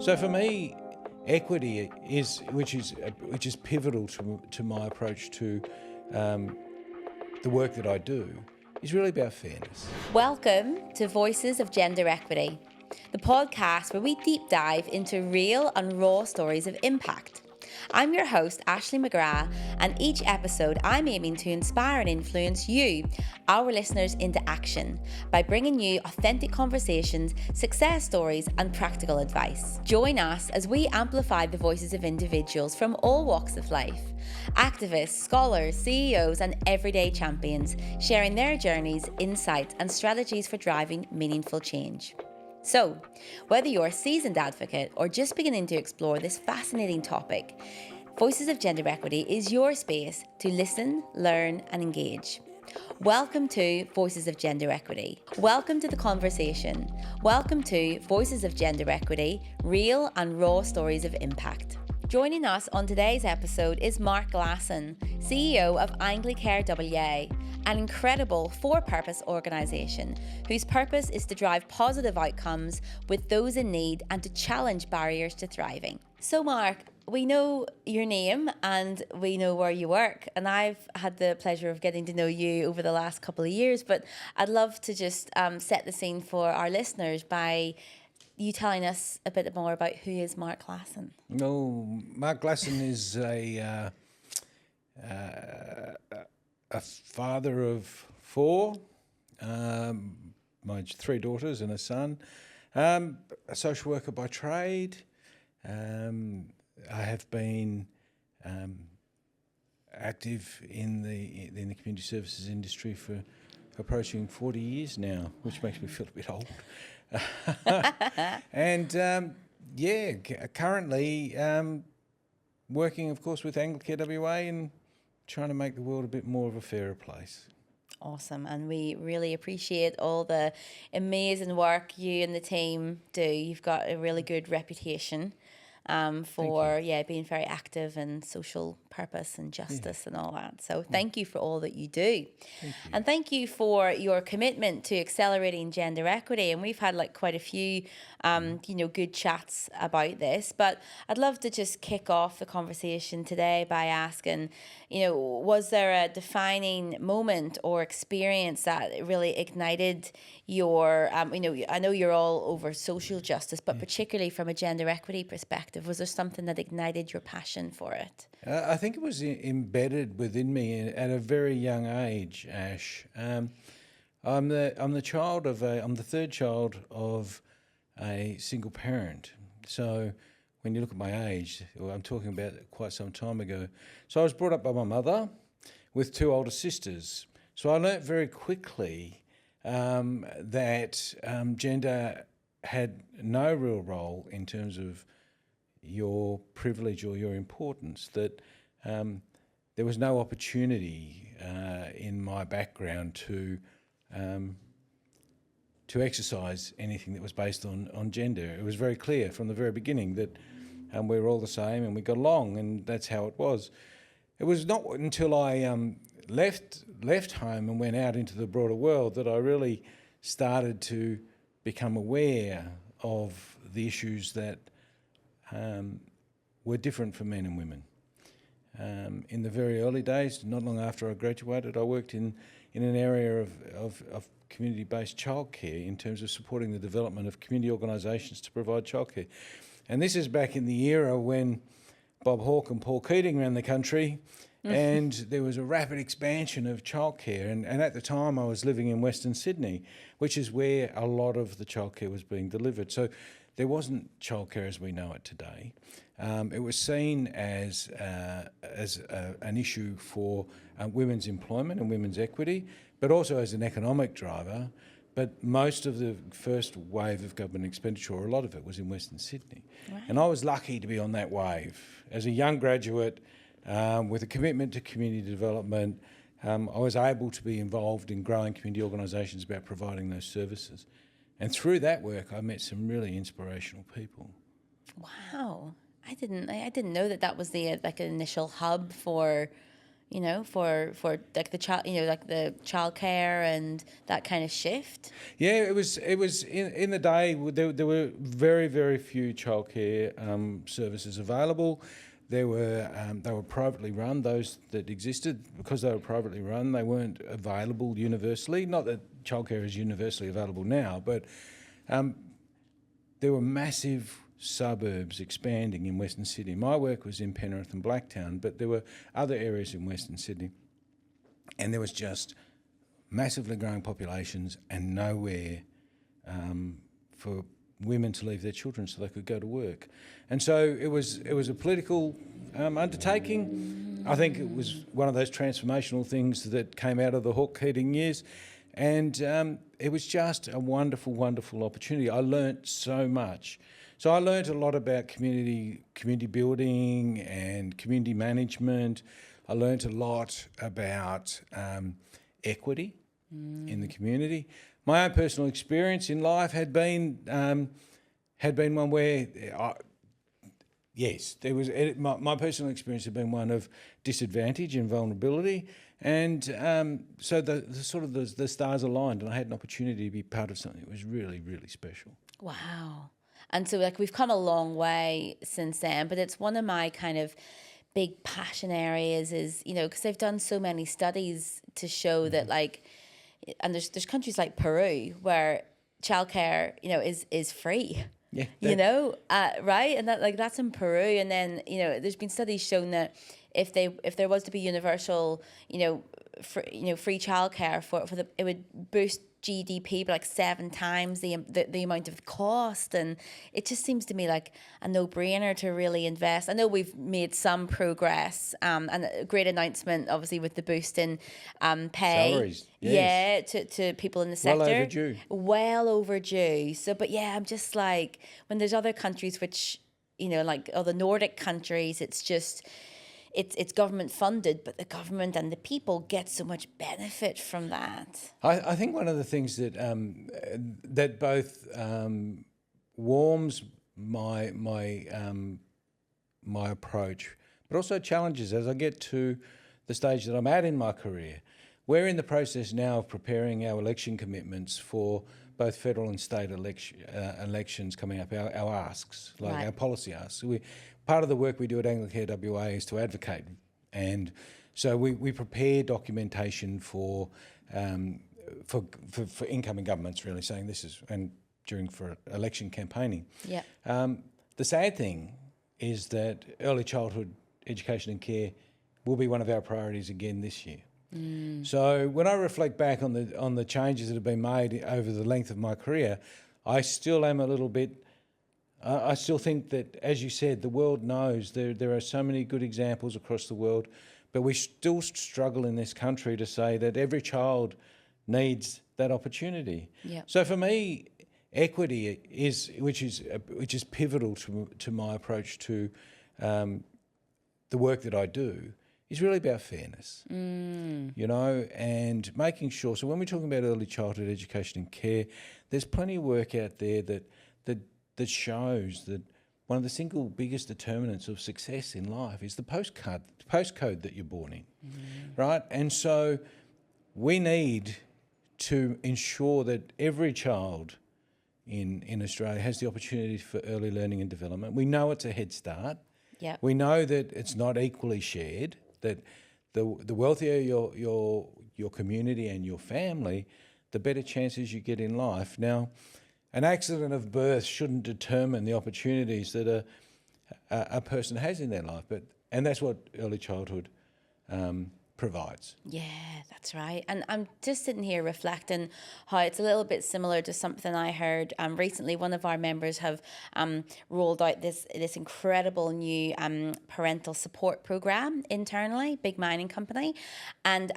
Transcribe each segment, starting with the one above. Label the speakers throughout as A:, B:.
A: So for me, equity which is pivotal to my approach to the work that I do, is really about fairness.
B: Welcome to Voices of Gender Equity, the podcast where we deep dive into real and raw stories of impact. I'm your host, Ashley McGrath, and each episode I'm aiming to inspire and influence you, our listeners, into action by bringing you authentic conversations, success stories, and practical advice. Join us as we amplify the voices of individuals from all walks of life. Activists, scholars, CEOs, and everyday champions sharing their journeys, insights, and strategies for driving meaningful change. So, whether you're a seasoned advocate or just beginning to explore this fascinating topic, Voices of Gender Equity is your space to listen, learn, and engage. Welcome to Voices of Gender Equity. Welcome to the conversation. Welcome to Voices of Gender Equity, real and raw stories of impact. Joining us on today's episode is Mark Glasson, CEO of Anglicare WA, an incredible for-purpose organisation whose purpose is to drive positive outcomes with those in need and to challenge barriers to thriving. So Mark, we know your name and we know where you work, and I've had the pleasure of getting to know you over the last couple of years, but I'd love to just set the scene for our listeners by you telling us a bit more about who is Mark Glasson.
A: No, Mark Glasson is a father of four, my three daughters and a son, a social worker by trade. I have been active in the community services industry for approaching 40 years now, which makes me feel a bit old. And currently working, of course, with Anglicare WA and trying to make the world a bit more of a fairer place.
B: Awesome, and we really appreciate all the amazing work you and the team do. You've got a really good reputation for being very active in social purpose and justice and all that. So thank you for all that you do. And thank you for your commitment to accelerating gender equity. And we've had quite a few good chats about this, but I'd love to just kick off the conversation today by asking, was there a defining moment or experience that really ignited your, I know you're all over social justice, but particularly from a gender equity perspective, was there something that ignited your passion for it?
A: I think it was embedded within me at a very young age, Ash. I'm the third child of a single parent. So when you look at my age, I'm talking about quite some time ago. So I was brought up by my mother with two older sisters. So I learnt very quickly that gender had no real role in terms of your privilege or your importance, that there was no opportunity in my background to exercise anything that was based on gender. It was very clear from the very beginning that we were all the same and we got along, and that's how it was. It was not until I left home and went out into the broader world that I really started to become aware of the issues that were different for men and women. In the very early days, not long after I graduated, I worked in an area of community-based childcare in terms of supporting the development of community organisations to provide childcare. And this is back in the era when Bob Hawke and Paul Keating ran the country, and there was a rapid expansion of childcare. And at the time I was living in Western Sydney, which is where a lot of the childcare was being delivered. So there wasn't childcare as we know it today. It was seen as an issue for women's employment and women's equity, but also as an economic driver. But most of the first wave of government expenditure, or a lot of it, was in Western Sydney. Right. And I was lucky to be on that wave. As a young graduate with a commitment to community development, I was able to be involved in growing community organisations about providing those services. And through that work, I met some really inspirational people.
B: Wow. I didn't know that was the an initial hub for for like the child, like the childcare and that kind of shift?
A: Yeah, it was in the day there were very, very few childcare services available. They were privately run. Those that existed, because they were privately run, they weren't available universally. Not that childcare is universally available now, but there were massive suburbs expanding in Western Sydney. My work was in Penrith and Blacktown, but there were other areas in Western Sydney, and there was just massively growing populations and nowhere for women to leave their children so they could go to work. And so it was a political undertaking. I think it was one of those transformational things that came out of the Hawke-Keating years, and it was just a wonderful, wonderful opportunity. I learnt so much. So I learnt a lot about community building and community management. I learnt a lot about equity in the community. My own personal experience in life had been one where, my personal experience had been one of disadvantage and vulnerability, and so the stars aligned, and I had an opportunity to be part of something that was really, really special.
B: Wow. And so like we've come a long way since then, but it's one of my kind of big passion areas is, because they've done so many studies to show that like, and there's countries like Peru where childcare, is free.
A: Yeah.
B: Right? And that's in Peru. And then, there's been studies showing that if there was to be universal, free childcare it would boost GDP by like 7 times the amount of cost, and it just seems to me like a no-brainer to really invest. I know we've made some progress, and a great announcement, obviously, with the boost in pay.
A: Salaries, yes.
B: Yeah, to people in the sector. Well overdue. So, but yeah, I'm just like, when there's other countries which, like the Nordic countries, it's just, it's government funded, but the government and the people get so much benefit from that.
A: I think one of the things that that both warms my approach, but also challenges as I get to the stage that I'm at in my career. We're in the process now of preparing our election commitments for both federal and state elections coming up, our asks, like
B: right.
A: Our policy asks. Part of the work we do at Anglicare WA is to advocate, and so we prepare documentation for incoming governments, really saying this is, and for election campaigning.
B: Yeah.
A: The sad thing is that early childhood education and care will be one of our priorities again this year. So when I reflect back on the changes that have been made over the length of my career, I still am a little bit. I still think that, as you said, the world knows there are so many good examples across the world, but we still struggle in this country to say that every child needs that opportunity.
B: Yep.
A: So for me, equity which is pivotal to my approach to the work that I do, is really about fairness, and making sure. So when we're talking about early childhood education and care, there's plenty of work out there that shows that one of the single biggest determinants of success in life is the postcode that you're born in, right? And so we need to ensure that every child in Australia has the opportunity for early learning and development. We know it's a head start.
B: Yeah.
A: We know that it's not equally shared, that the wealthier your community and your family, the better chances you get in life. Now, an accident of birth shouldn't determine the opportunities that a person has in their life, and that's what early childhood provides.
B: Yeah, that's right. And I'm just sitting here reflecting how it's a little bit similar to something I heard recently. One of our members have rolled out this incredible new parental support program internally, big mining company. And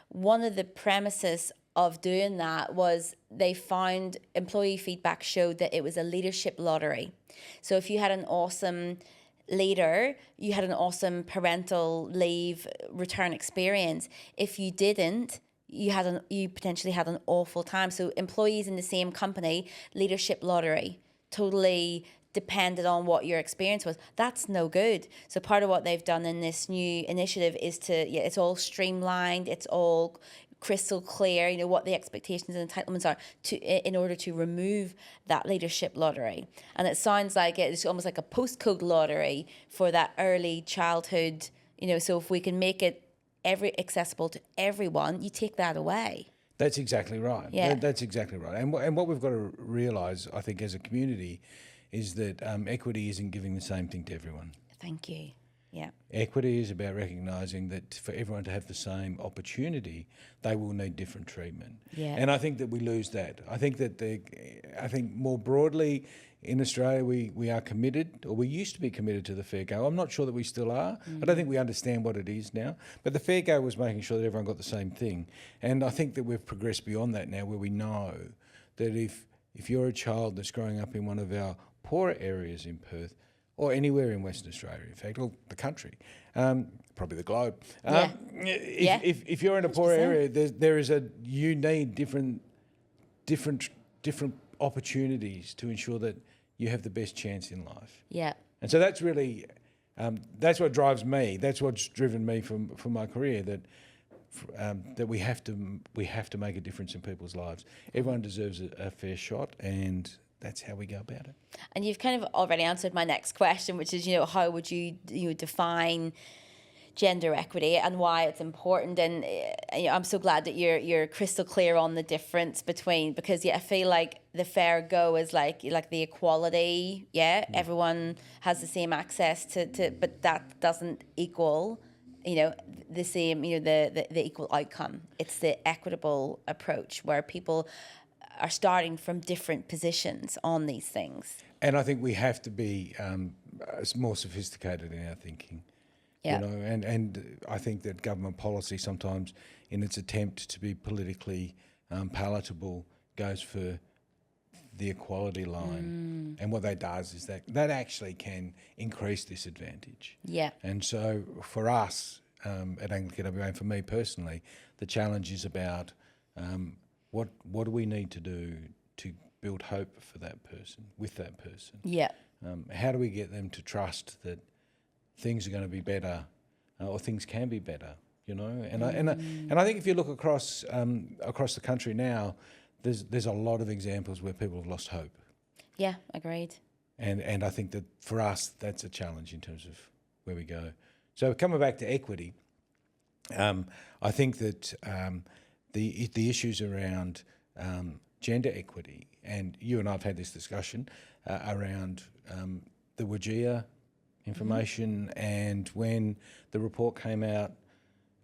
B: one of the premises of doing that was they found employee feedback showed that it was a leadership lottery. So if you had an awesome leader, you had an awesome parental leave return experience. If you didn't, you potentially had an awful time. So employees in the same company, leadership lottery, totally depended on what your experience was. That's no good. So part of what they've done in this new initiative is it's all streamlined, it's all crystal clear, what the expectations and entitlements are in order to remove that leadership lottery. And it sounds like it's almost like a postcode lottery for that early childhood, so if we can make it accessible to everyone, you take that away.
A: That's exactly right.
B: Yeah.
A: That's exactly right. And what we've got to realise, I think, as a community, is that equity isn't giving the same thing to everyone.
B: Thank you. Yeah.
A: Equity is about recognising that for everyone to have the same opportunity, they will need different treatment.
B: Yeah.
A: And I think that we lose that. I think more broadly in Australia we are committed, or we used to be committed to the fair go. I'm not sure that we still are. I don't think we understand what it is now. But the fair go was making sure that everyone got the same thing. And I think that we've progressed beyond that now, where we know that if you're a child that's growing up in one of our poorer areas in Perth, or anywhere in Western Australia, in fact, or the country, probably the globe. If you're in a poor area, you need different opportunities to ensure that you have the best chance in life.
B: Yeah.
A: And so that's really that's what drives me. That's what's driven me from my career. That we have to make a difference in people's lives. Everyone deserves a fair shot, and that's how we go about it.
B: And you've kind of already answered my next question, which is, how would you define gender equity and why it's important? And I'm so glad that you're crystal clear on the difference between, because I feel like the fair go is like the equality. Everyone has the same access to but that doesn't equal the same, the equal outcome. It's the equitable approach where people are starting from different positions on these things.
A: And I think we have to be more sophisticated in our thinking.
B: Yeah.
A: And I think that government policy sometimes, in its attempt to be politically palatable, goes for the equality line. And what that does is that actually can increase disadvantage.
B: Yeah.
A: And so for us at Anglicare WA, and for me personally, the challenge is about what do we need to do to build hope for that person, with that person?
B: Yeah.
A: How do we get them to trust that things are going to be better, or things can be better? And I think if you look across the country now, there's a lot of examples where people have lost hope.
B: Yeah, agreed.
A: And I think that for us, that's a challenge in terms of where we go. So coming back to equity, I think that the issues around gender equity, and you and I have had this discussion around the WA information, and when the report came out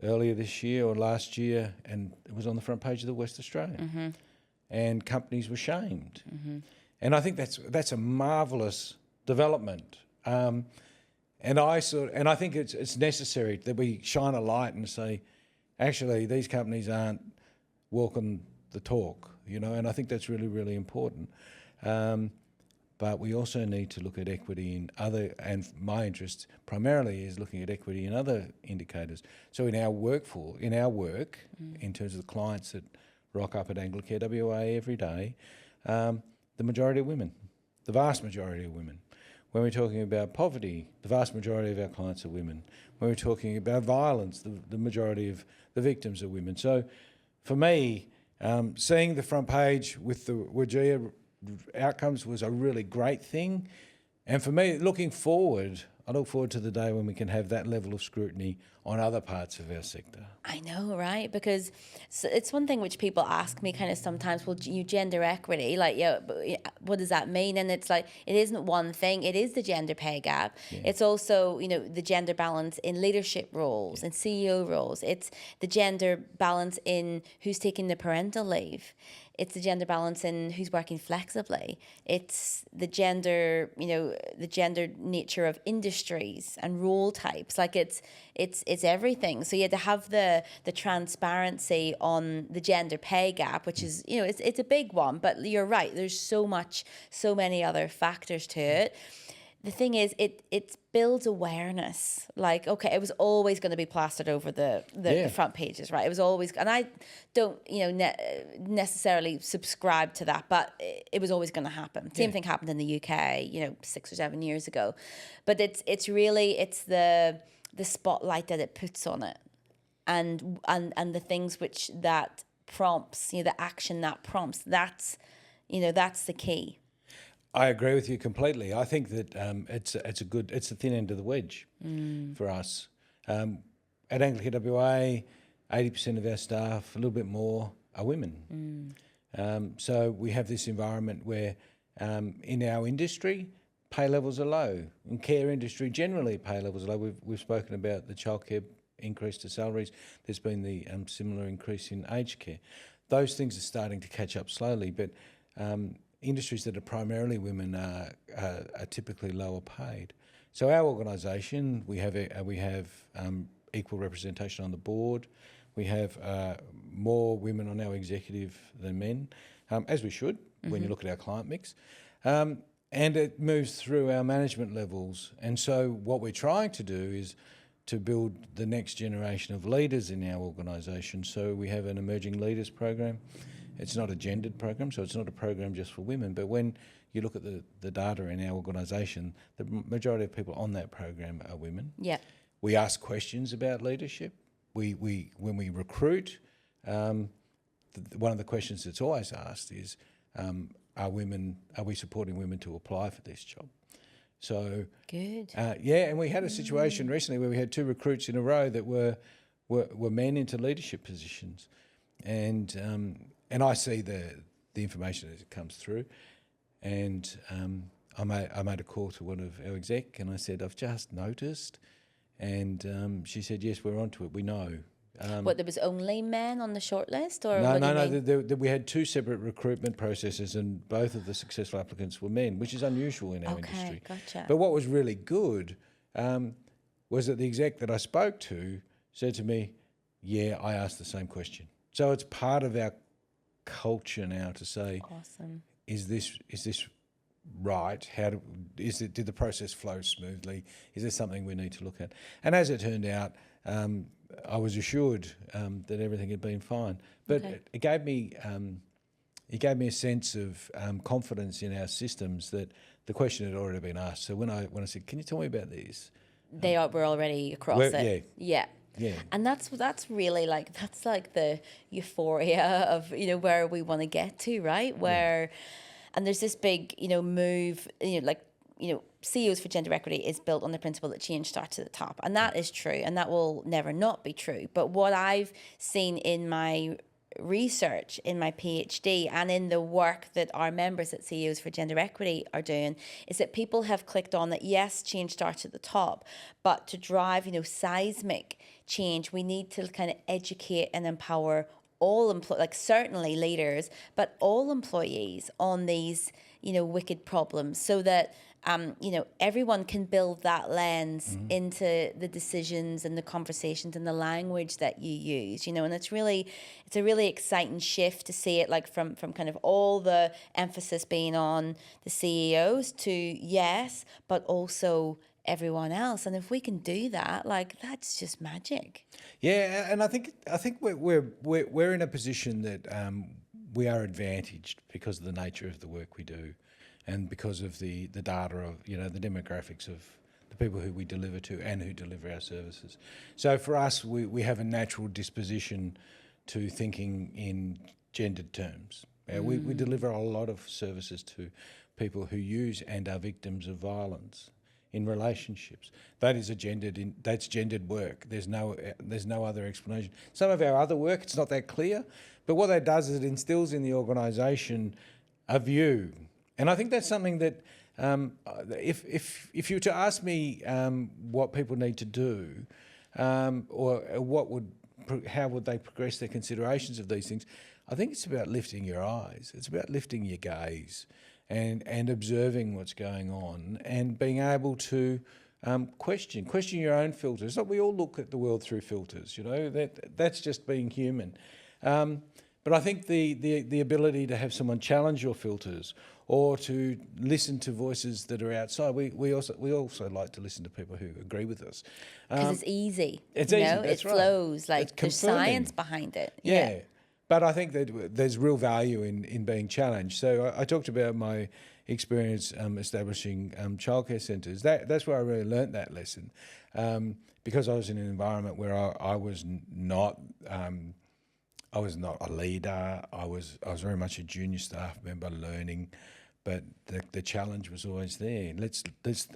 A: earlier this year or last year, and it was on the front page of the West Australian, and companies were shamed. And I think that's a marvellous development. And I think it's necessary that we shine a light and say, actually, these companies aren't walking the talk, and I think that's really, really important. But we also need to look at equity in other, and my interest primarily is looking at equity in other indicators. So in our work, in terms of the clients that rock up at Anglicare WA every day, the majority of women, the vast majority of women. When we're talking about poverty, the vast majority of our clients are women. When we're talking about violence, the majority of the victims are women. So for me, seeing the front page with the WGEA outcomes was a really great thing. And for me, I look forward to the day when we can have that level of scrutiny on other parts of our sector.
B: I know, right? Because it's one thing which people ask me kind of sometimes, well, gender equity, what does that mean? And it's like, it isn't one thing. It is the gender pay gap. Yeah. It's also, the gender balance in leadership roles and CEO roles. It's the gender balance in who's taking the parental leave. It's the gender balance in who's working flexibly. It's the gender, the gender nature of industries and role types. Like it's everything. So you had to have the transparency on the gender pay gap, which is, it's a big one, but you're right. There's so many other factors to it. the thing is, it builds awareness. Like, okay, it was always going to be plastered over the front pages, right? It was always, and I don't, necessarily subscribe to that, but it was always going to happen. Same thing happened in the UK, 6 or 7 years ago. But it's the spotlight that it puts on it, and the things which that prompts, the action that prompts. That's the key.
A: I agree with you completely. I think that it's the thin end of the wedge for us. At Anglicare WA, 80% of our staff, a little bit more, are women. So we have this environment where in our industry, pay levels are low. In care industry, generally pay levels are low. We've spoken about the childcare increase to salaries. There's been the similar increase in aged care. Those things are starting to catch up slowly, but industries that are primarily women are typically lower paid. So our organisation, we have equal representation on the board. We have more women on our executive than men, as we should when you look at our client mix. And it moves through our management levels. And so what we're trying to do is to build the next generation of leaders in our organisation. So we have an emerging leaders program. It's not a gendered program, so it's not a program just for women. But when you look at the data in our organisation, the majority of people on that program are women.
B: Yeah.
A: We ask questions about leadership. When we recruit, one of the questions that's always asked is, are we supporting women to apply for this job? So
B: good.
A: And we had a situation recently where we had 2 recruits in a row that were men into leadership positions, and I see the information as it comes through, and I made a call to one of our exec, and I said, I've just noticed, and she said, yes, we're onto it. We know.
B: There was only men on the shortlist, or
A: no. We had 2 separate recruitment processes, and both of the successful applicants were men, which is unusual in our industry.
B: Gotcha.
A: But what was really good was that the exec that I spoke to said to me, "Yeah, I asked the same question." So it's part of our culture now to say,
B: awesome.
A: Is this right? Did the process flow smoothly? Is there something we need to look at? And as it turned out, I was assured that everything had been fine, but it gave me a sense of confidence in our systems that the question had already been asked. So when I said, "Can you tell me about this?"
B: We're already across it. Yeah. And that's really that's like the euphoria of where we want to get to, right? And there's this big move, CEOs for Gender Equity is built on the principle that change starts at the top, and that is true, and that will never not be true. But what I've seen in my research, in my PhD, and in the work that our members at CEOs for Gender Equity are doing, is that people have clicked on that, yes, change starts at the top, but to drive seismic change, we need to kind of educate and empower all certainly leaders, but all employees on these wicked problems, so that everyone can build that lens into the decisions and the conversations and the language that you use, and it's a really exciting shift to see it from kind of all the emphasis being on the CEOs to yes, but also everyone else. And if we can do that, that's just magic.
A: Yeah, and I think we're in a position that we are advantaged because of the nature of the work we do, and because of the data of the demographics of the people who we deliver to and who deliver our services. So for us, we have a natural disposition to thinking in gendered terms. We deliver a lot of services to people who use and are victims of violence in relationships. That's gendered work. There's no other explanation. Some of our other work, it's not that clear, but what that does is it instills in the organisation a view. And I think that's something that if you were to ask me what people need to do, or how would they progress their considerations of these things, I think it's about lifting your eyes. It's about lifting your gaze and observing what's going on and being able to question your own filters. We all look at the world through filters, that's just being human. But I think the ability to have someone challenge your filters or to listen to voices that are outside. We also like to listen to people who agree with us.
B: Because it's easy.
A: It's
B: you
A: easy,
B: know?
A: that's
B: It
A: right.
B: flows. Like
A: It's
B: there's
A: confirming.
B: science behind it.
A: Yeah. But I think that there's real value in being challenged. So I talked about my experience establishing childcare centres. That's where I really learnt that lesson, because I was in an environment where I was not a leader. I was very much a junior staff member learning, but the challenge was always there. Let's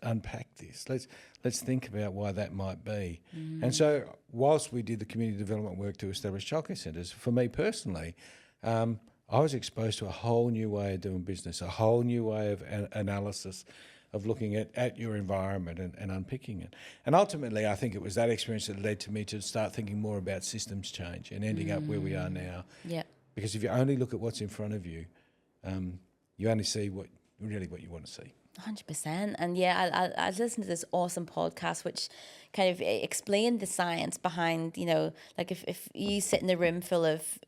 A: unpack this. Let's think about why that might be. And so, whilst we did the community development work to establish childcare centres, for me personally, I was exposed to a whole new way of doing business, a whole new way of analysis, of looking at your environment and unpicking it. And ultimately, I think it was that experience that led to me to start thinking more about systems change and ending up where we are now.
B: Yeah.
A: Because if you only look at what's in front of you, you only see what you want to see.
B: 100%. And yeah, I listened to this awesome podcast which kind of explained the science behind, like if you sit in a room full of,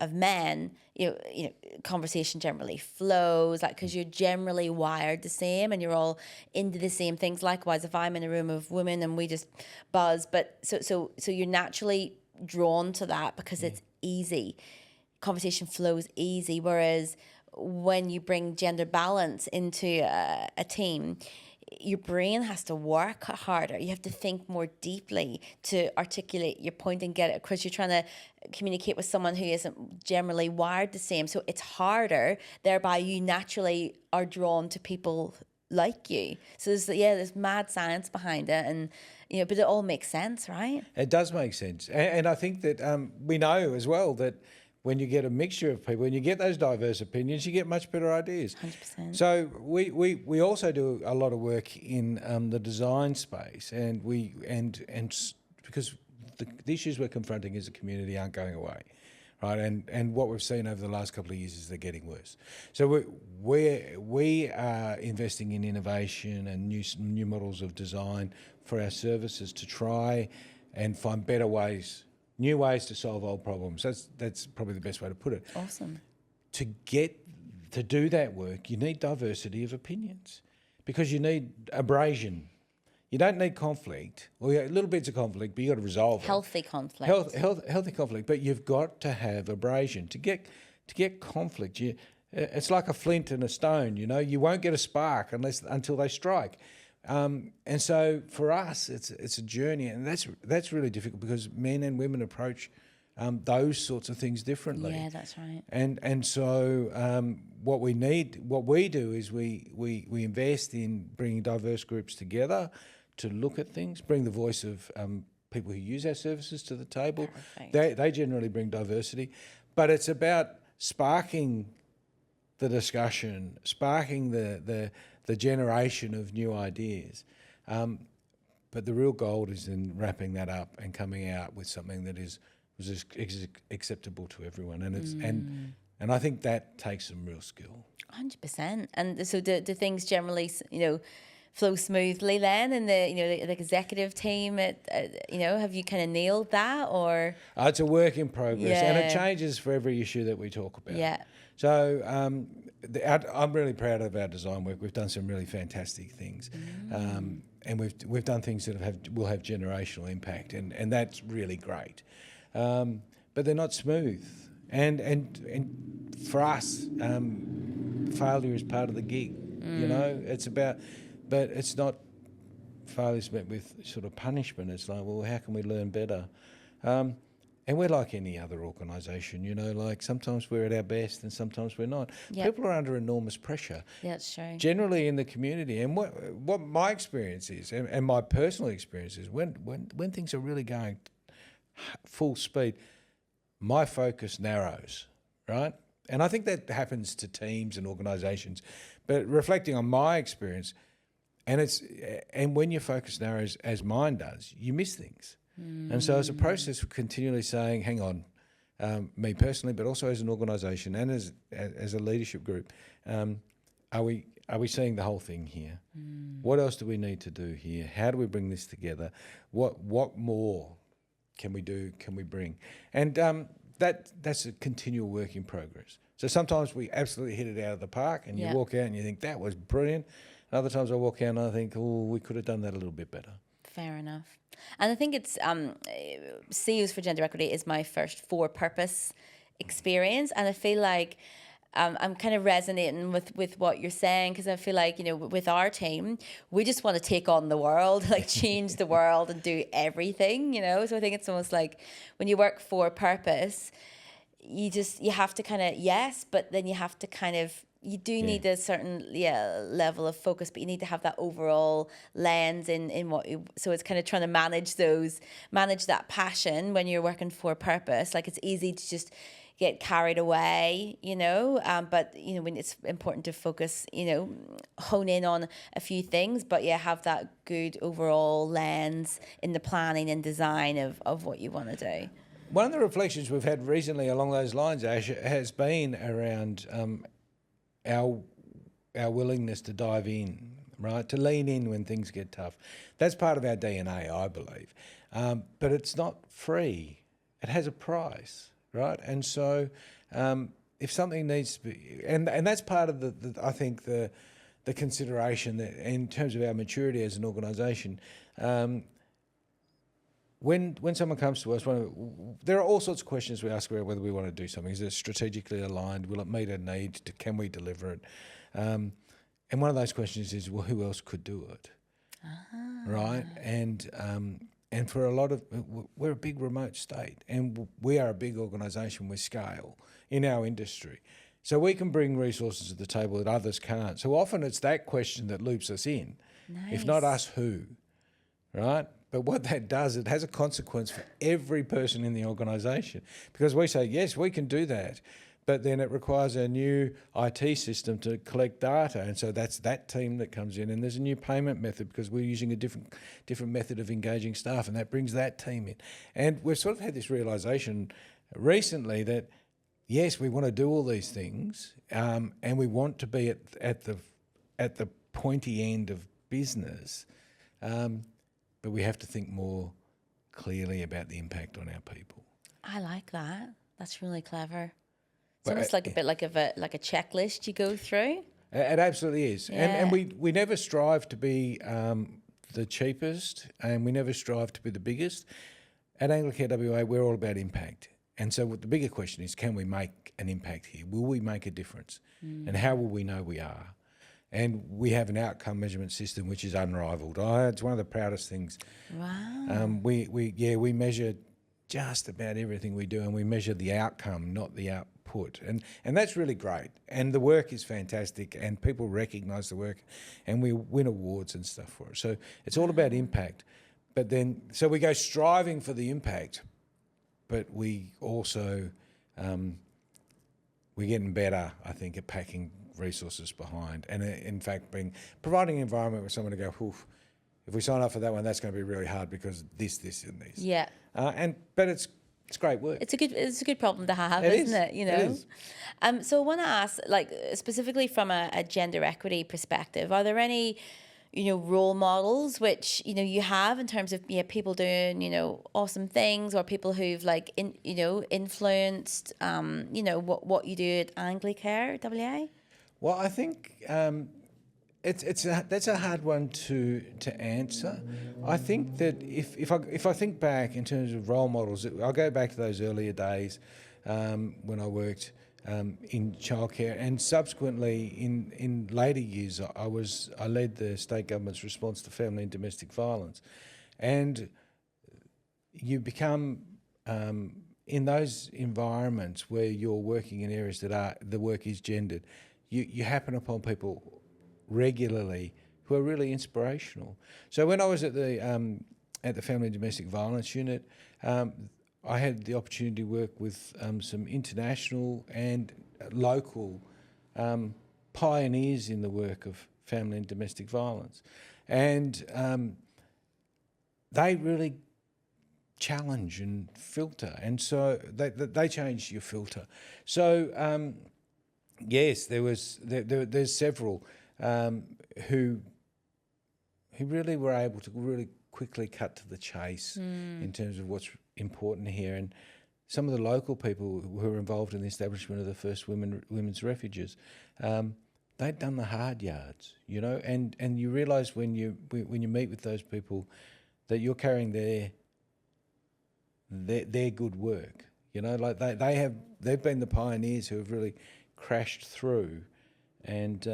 B: of men, conversation generally flows, like, because you're generally wired the same and you're all into the same things. Likewise, if I'm in a room of women and we just buzz, but so you're naturally drawn to that because it's easy. Conversation flows easy. Whereas when you bring gender balance into a team, your brain has to work harder. You have to think more deeply to articulate your point and get it, because you're trying to communicate with someone who isn't generally wired the same. So it's harder, thereby you naturally are drawn to people like you. So there's mad science behind it, and but it all makes sense, right?
A: It does make sense. And I think that we know as well that when you get a mixture of people and you get those diverse opinions, you get much better ideas.
B: 100%.
A: So we also do a lot of work in the design space, and because the issues we're confronting as a community aren't going away, right? And what we've seen over the last couple of years is they're getting worse. So we are investing in innovation and new models of design for our services to try and find better ways. New ways to solve old problems. That's probably the best way to put it.
B: Awesome.
A: To do that work, you need diversity of opinions, because you need abrasion. You don't need conflict. Well, yeah, little bits of conflict, but you got to resolve
B: healthy
A: it.
B: Conflict.
A: Healthy conflict, but you've got to have abrasion to get conflict. It's like a flint and a stone. You won't get a spark until they strike. And so for us, it's a journey, and that's really difficult because men and women approach those sorts of things differently.
B: Yeah, that's right.
A: And so what we do is we invest in bringing diverse groups together to look at things, bring the voice of people who use our services to the table. They generally bring diversity, but it's about sparking the discussion, sparking the generation of new ideas. But the real gold is in wrapping that up and coming out with something that is acceptable to everyone. And and I think that takes some real skill.
B: 100%. And so do things generally, flow smoothly then in the executive team? Have you kind of nailed that, or?
A: It's a work in progress, and it
B: Yeah.
A: changes for every issue that we talk about.
B: Yeah.
A: So I'm really proud of our design work. We've done some really fantastic things, and we've done things that will have generational impact, and that's really great. But they're not smooth, and for us, failure is part of the gig. It's about, but it's not failure's met with sort of punishment. It's like, well, how can we learn better? And we're like any other organisation, like sometimes we're at our best and sometimes we're not.
B: Yep.
A: People are under enormous pressure.
B: Yeah, that's true.
A: Generally in the community. And what my experience is, and my personal experience is, when things are really going full speed, my focus narrows, right? And I think that happens to teams and organisations. But reflecting on my experience, and when your focus narrows, as mine does, you miss things. And so it's a process of continually saying, hang on, me personally, but also as an organisation and as a leadership group, are we seeing the whole thing here? What else do we need to do here? How do we bring this together? What more can we do, can we bring? And that's a continual work in progress. So sometimes we absolutely hit it out of the park, and you walk out and you think that was brilliant. And other times I walk out and I think, oh, we could have done that a little bit better.
B: Fair enough. And I think it's CEOs for Gender Equity is my first for-purpose experience, and I feel like I'm kind of resonating with what you're saying, because I feel like, with our team, we just want to take on the world, like change the world and do everything, So I think it's almost like when you work for purpose, you have to kind of, but then you have to kind of, you do need a certain level of focus, but you need to have that overall lens in what so it's kind of trying to manage that passion when you're working for purpose. Like, it's easy to just get carried away, but when it's important to focus, hone in on a few things, but have that good overall lens in the planning and design of what you want to do.
A: One of the reflections we've had recently along those lines, Ash, has been around our willingness to dive in, right? To lean in when things get tough. That's part of our DNA, I believe. But it's not free. It has a price, right? And so if something needs to be, and that's part of I think the consideration that in terms of our maturity as an organisation. When someone comes to us, there are all sorts of questions we ask about whether we want to do something. Is it strategically aligned? Will it meet a need? Can we deliver it? And one of those questions is, well, who else could do it? Right? And for a lot of, we're a big remote state, and we are a big organisation with scale in our industry. So we can bring resources to the table that others can't. So often it's that question that loops us in.
B: Nice.
A: If not us, who? Right? But what that does, it has a consequence for every person in the organisation, because we say, yes, we can do that, but then it requires a new IT system to collect data, and so that's that team that comes in, and there's a new payment method because we're using a different method of engaging staff, and that brings that team in. And we've sort of had this realisation recently that, yes, we want to do all these things, and we want to be at the pointy end of business, but we have to think more clearly about the impact on our people.
B: I like that. That's really clever. It's almost like a bit like a checklist you go through.
A: It absolutely is.
B: Yeah.
A: And we never strive to be the cheapest, and we never strive to be the biggest. At Anglicare WA, we're all about impact. And so the bigger question is, can we make an impact here? Will we make a difference? And how will we know we are? And we have an outcome measurement system which is unrivaled. It's one of the proudest things.
B: Wow.
A: We measure just about everything we do, and we measure the outcome, not the output. And that's really great. And the work is fantastic, and people recognise the work, and we win awards and stuff for it. So it's all about impact. But then, so we go striving for the impact, but we also, we're getting better, I think, at packing resources behind, and in fact providing an environment where someone to go, oof, if we sign up for that one, that's going to be really hard because this and this.
B: Yeah.
A: But it's great work.
B: It's a good problem to have, isn't it?
A: It is.
B: So I want to ask, like, specifically from a gender equity perspective, are there any role models which you have in terms of people doing awesome things, or people who've influenced what you do at Anglicare WA?
A: Well, I think that's a hard one to answer. I think that if I think back in terms of role models, I'll go back to those earlier days when I worked in childcare, and subsequently in later years I led the state government's response to family and domestic violence, and you become in those environments where you're working in areas that the work is gendered. You happen upon people regularly who are really inspirational. So when I was at the Family and Domestic Violence Unit, I had the opportunity to work with some international and local pioneers in the work of family and domestic violence, and they really challenge and filter, and so they change your filter. So. Yes, there's several who really were able to really quickly cut to the chase in terms of what's important here, some of the local people who were involved in the establishment of the first women's refuges, they'd done the hard yards, you know, and you realise when you meet with those people that you're carrying their good work, you know, like they've been the pioneers who have really crashed through, and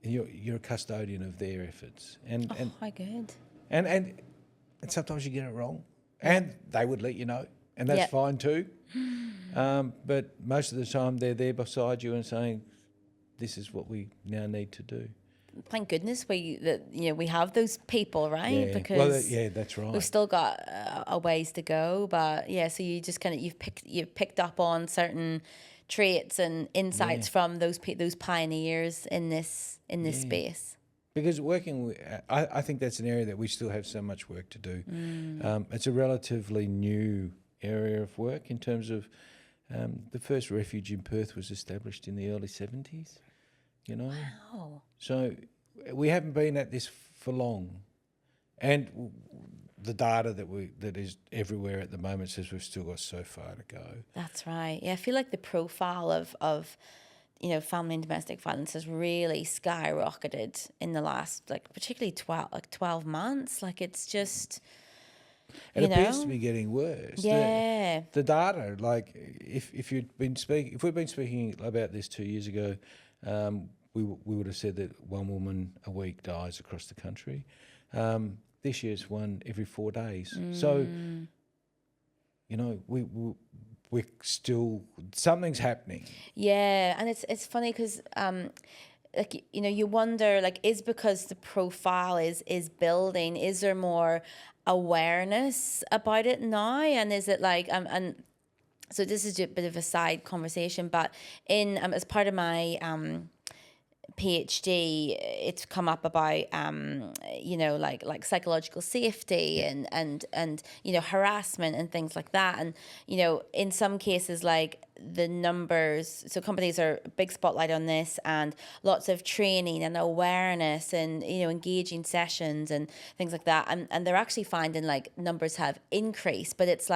A: you're a custodian of their efforts, and
B: how good.
A: And sometimes you get it wrong, and they would let you know, and that's fine too. But most of the time, they're there beside you and saying, "This is what we now need to do."
B: Thank goodness we have those people, right?
A: Yeah.
B: Because
A: that's right.
B: we've still got a ways to go, but yeah. So you just kind of you've picked up on certain traits and insights from those pioneers in this space.
A: Because working with, I think that's an area that we still have so much work to do. It's a relatively new area of work in terms of the first refuge in Perth was established in the early 70s, you know.
B: Wow.
A: So we haven't been at this for long. And the data that is everywhere at the moment says we've still got so far to go. That's
B: right. Yeah, I feel like the profile of family and domestic violence has really skyrocketed in the last, particularly 12 months. Like, it's just,
A: it appears to be getting worse.
B: Yeah.
A: The data, like, if we've been speaking about this 2 years ago, we would have said that one woman a week dies across the country. This year's one every 4 days. So, you know, we're still, something's happening.
B: Yeah, and it's funny because you wonder, is because the profile is building, is there more awareness about it now, and is it and so this is a bit of a side conversation, but in as part of my PhD, it's come up about psychological safety and harassment and things like that, and in some cases, like, the numbers, so companies are a big spotlight on this, and lots of training and awareness and engaging sessions and things like that, and they're actually finding numbers have increased, but it's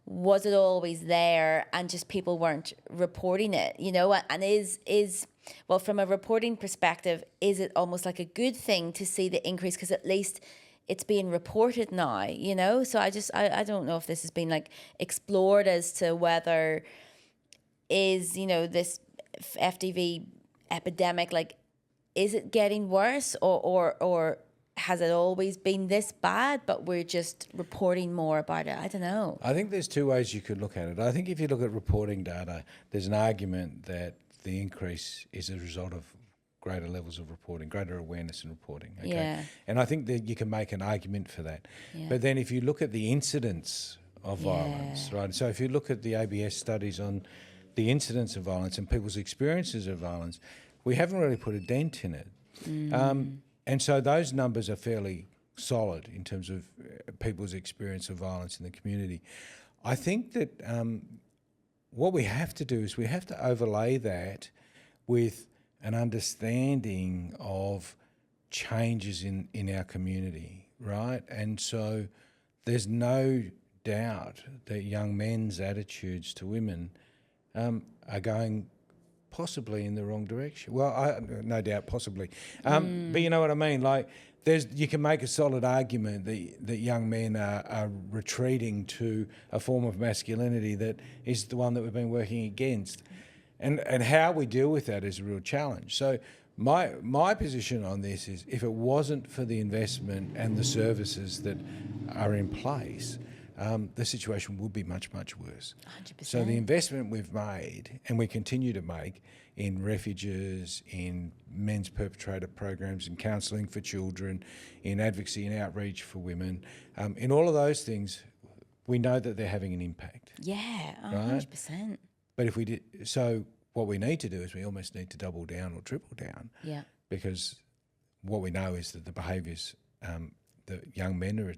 B: was it always there and just people weren't reporting it, and is well, from a reporting perspective, is it almost like a good thing to see the increase because at least it's being reported now, So I don't know if this has been explored as to whether is, this FDV epidemic, is it getting worse or has it always been this bad, but we're just reporting more about it? I don't know.
A: I think there's two ways you could look at it. I think if you look at reporting data, there's an argument that the increase is a result of greater levels of reporting, greater awareness in reporting. Okay?
B: Yeah.
A: And I think that you can make an argument for that. Yeah. But then if you look at the incidence of violence, right? So if you look at the ABS studies on the incidence of violence and people's experiences of violence, we haven't really put a dent in it. And so those numbers are fairly solid in terms of people's experience of violence in the community. I think that what we have to do is we have to overlay that with an understanding of changes in our community, right? And so there's no doubt that young men's attitudes to women are going possibly in the wrong direction. Well, no doubt, possibly. But you know what I mean? You can make a solid argument that young men are retreating to a form of masculinity that is the one that we've been working against. And how we deal with that is a real challenge. So my position on this is if it wasn't for the investment and the services that are in place, the situation would be much, much worse.
B: 100%.
A: So the investment we've made and we continue to make in refuges, in men's perpetrator programs, in counselling for children, in advocacy and outreach for women, in all of those things, we know that they're having an impact.
B: Yeah, 100%.
A: Right? But if we did, so what we need to do is we almost need to double down or triple down.
B: Yeah.
A: Because what we know is that the behaviours that young men are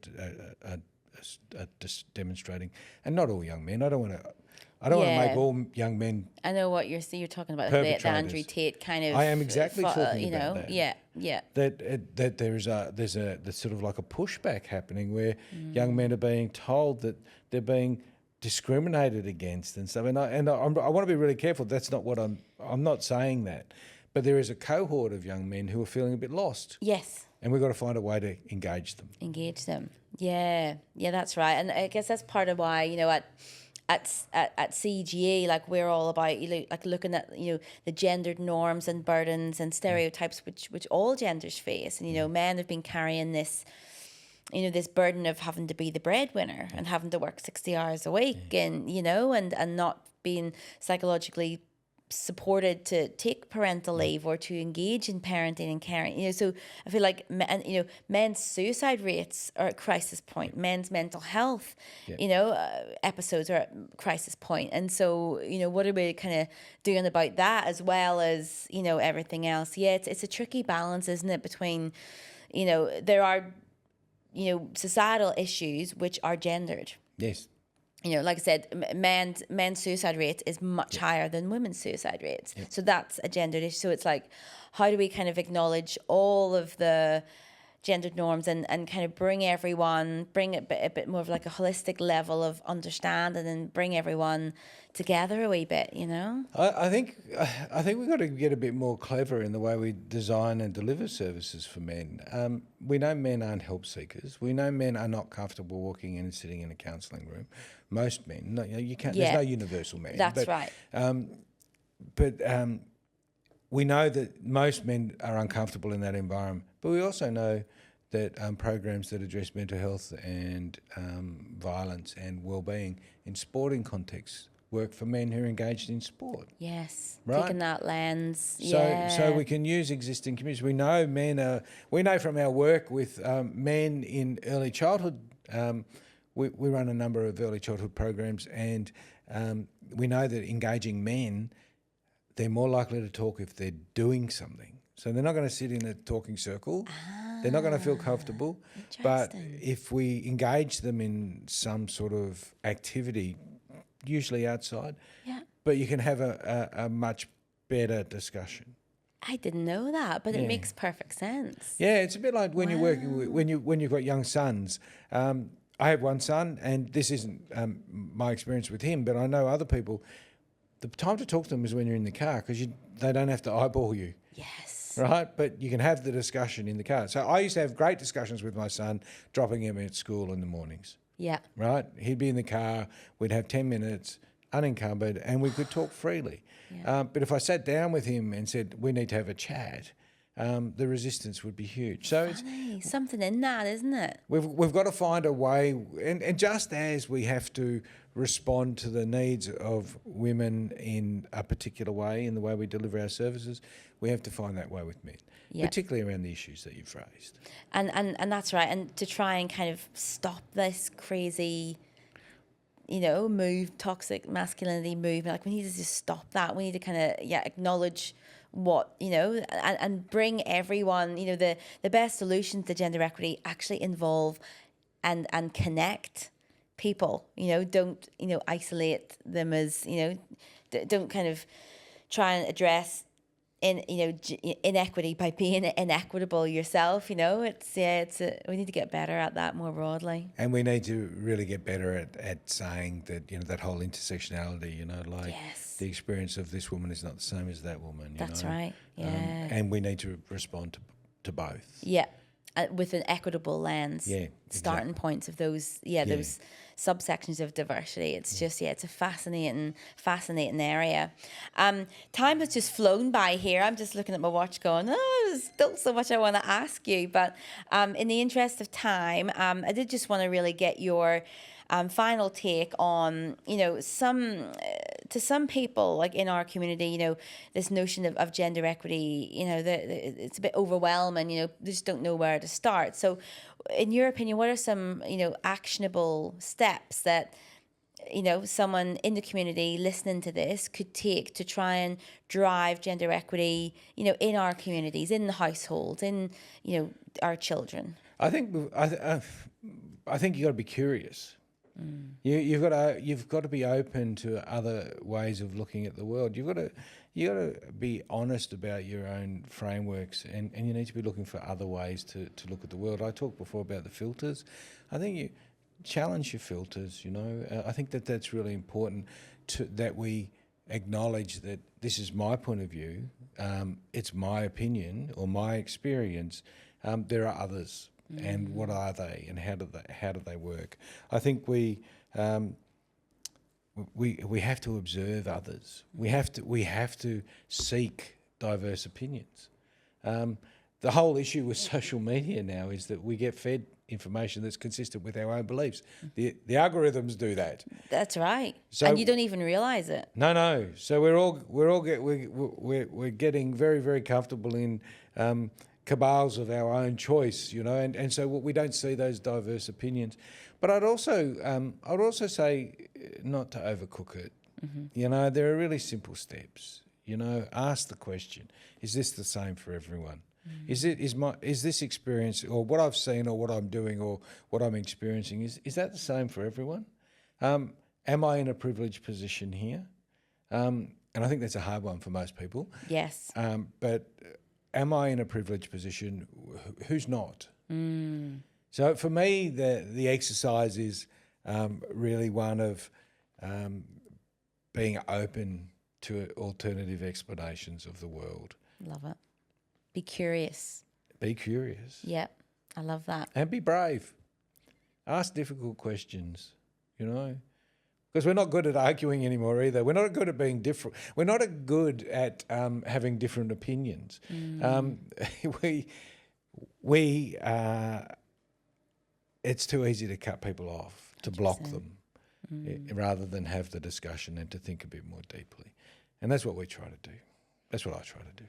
A: just demonstrating, and not all young men. I don't want to make all young men.
B: I know what you're talking about, the Andrew Tate kind of.
A: I am exactly talking about that.
B: Yeah.
A: That there's sort of like a pushback happening where young men are being told that they're being discriminated against and stuff. And I want to be really careful. That's not what I'm not saying that. But there is a cohort of young men who are feeling a bit lost.
B: Yes.
A: And we've got to find a way to engage them.
B: Yeah, that's right. And I guess that's part of why, at CGA, like we're all about, like looking at, the gendered norms and burdens and stereotypes which all genders face. And, men have been carrying this, this burden of having to be the breadwinner and having to work 60 hours a week and, and not being psychologically supported to take parental leave or to engage in parenting and caring. So I feel like men's suicide rates are at crisis point. Men's mental health, episodes are at crisis point. And so, what are we kind of doing about that as well as, everything else? Yeah, it's a tricky balance, isn't it, between, there are, societal issues which are gendered.
A: Yes.
B: Like I said, men's suicide rate is much higher than women's suicide rates.
A: Yep.
B: So that's a gendered issue. So it's like, how do we kind of acknowledge all of the gendered norms and kind of bring it a bit more of like a holistic level of understanding and bring everyone together a wee bit,
A: I think we've got to get a bit more clever in the way we design and deliver services for men. We know men aren't help seekers. We know men are not comfortable walking in and sitting in a counselling room. Most men, no, you can't. Yeah. There's no universal man.
B: That's right.
A: But we know that most men are uncomfortable in that environment. But we also know that programs that address mental health and violence and well-being in sporting contexts work for men who are engaged in sport.
B: Yes,
A: right?
B: Taking that lens.
A: So we can use existing communities. We know from our work with men in early childhood. We run a number of early childhood programs, and we know that engaging men, they're more likely to talk if they're doing something. So they're not going to sit in a talking circle. They're not going to feel comfortable. But if we engage them in some sort of activity, usually outside, but you can have a much better discussion.
B: I didn't know that, but it makes perfect sense.
A: Yeah, it's a bit like when you're working when you've got young sons. I have one son, and this isn't my experience with him, but I know other people. The time to talk to them is when you're in the car because they don't have to eyeball you.
B: Yes.
A: Right? But you can have the discussion in the car. So I used to have great discussions with my son, dropping him at school in the mornings.
B: Yeah.
A: Right? He'd be in the car, we'd have 10 minutes, unencumbered, and we could talk freely. Yeah. But if I sat down with him and said, we need to have a chat, the resistance would be huge. So
B: it's something in that, isn't it?
A: We've got to find a way, and just as we have to respond to the needs of women in a particular way, in the way we deliver our services, we have to find that way with men, particularly around the issues that you've raised.
B: And that's right. And to try and kind of stop this crazy, toxic masculinity movement, like we need to just stop that. We need to kind of acknowledge what and bring everyone. The best solutions to gender equity actually involve and connect people. Don't isolate them as don't kind of try and address inequity by being inequitable yourself. We need to get better at that more broadly, and we need to really get better at saying that that whole intersectionality, the experience of this woman is not the same as that woman. That's right. And we need to respond to both. With an equitable lens. Starting points of those those subsections of diversity. It's just it's a fascinating area. Time has just flown by here. I'm just looking at my watch going, there's still so much I want to ask you, but in the interest of time, I did just want to really get your final take on, to some people, like in our community, this notion of gender equity, it's a bit overwhelming, they just don't know where to start. So in your opinion, what are some, actionable steps that, someone in the community listening to this could take to try and drive gender equity, in our communities, in the households, in, our children? I think you've got to be curious. You've got to be open to other ways of looking at the world. You've got to be honest about your own frameworks, and you need to be looking for other ways to look at the world. I talked before about the filters. I think
A: challenge your filters, you know. I think that that's really important, that we acknowledge that this is my point of view, it's my opinion or my experience. There are others, and what are they, and how do they work? I think we have to observe others. We have to seek diverse opinions. The whole issue with social media now is that we get fed information that's consistent with our own beliefs. The algorithms do that.
B: That's right.
A: So,
B: and you don't even realise it.
A: No. So we're getting very, very comfortable in cabals of our own choice, you know, and so we don't see those diverse opinions. But I'd also say not to overcook it. You know, there are really simple steps. You know, ask the question: is this the same for everyone? Is this experience, or what I've seen, or what I'm doing, or what I'm experiencing, is that the same for everyone? Am I in a privileged position here? And I think that's a hard one for most people.
B: Yes.
A: But am I in a privileged position? Who's not? So for me, the exercise is really one of being open to alternative explanations of the world.
B: Love it. Be curious.
A: Be curious.
B: Yep, I love that.
A: And be brave. Ask difficult questions, you know, because we're not good at arguing anymore either. We're not good at being different. We're not good at having different opinions. It's too easy to cut people off, to block them, rather than have the discussion and to think a bit more deeply. And that's what we try to do. That's what I try to do.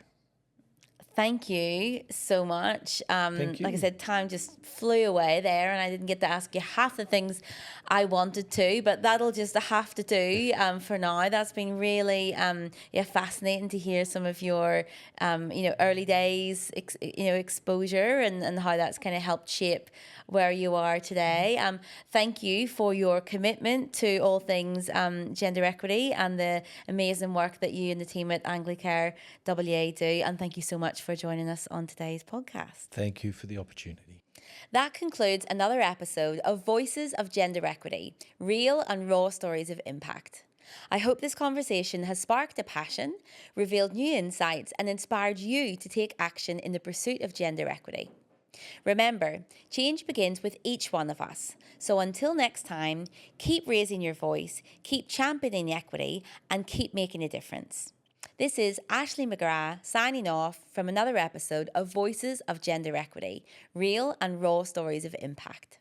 B: Thank you so much.
A: Thank you.
B: Like I said, time just flew away there, and I didn't get to ask you half the things I wanted to, but that'll just have to do for now. That's been really fascinating to hear some of your early days exposure and how that's kind of helped shape where you are today. Thank you for your commitment to all things gender equity and the amazing work that you and the team at Anglicare WA do. And thank you so much for joining us on today's podcast.
A: Thank you for the opportunity.
B: That concludes another episode of Voices of Gender Equity, real and raw stories of impact. I hope this conversation has sparked a passion, revealed new insights, and inspired you to take action in the pursuit of gender equity. Remember, change begins with each one of us. So until next time, keep raising your voice, keep championing equity, and keep making a difference. This is Ashley McGrath signing off from another episode of Voices of Gender Equity, real and raw stories of impact.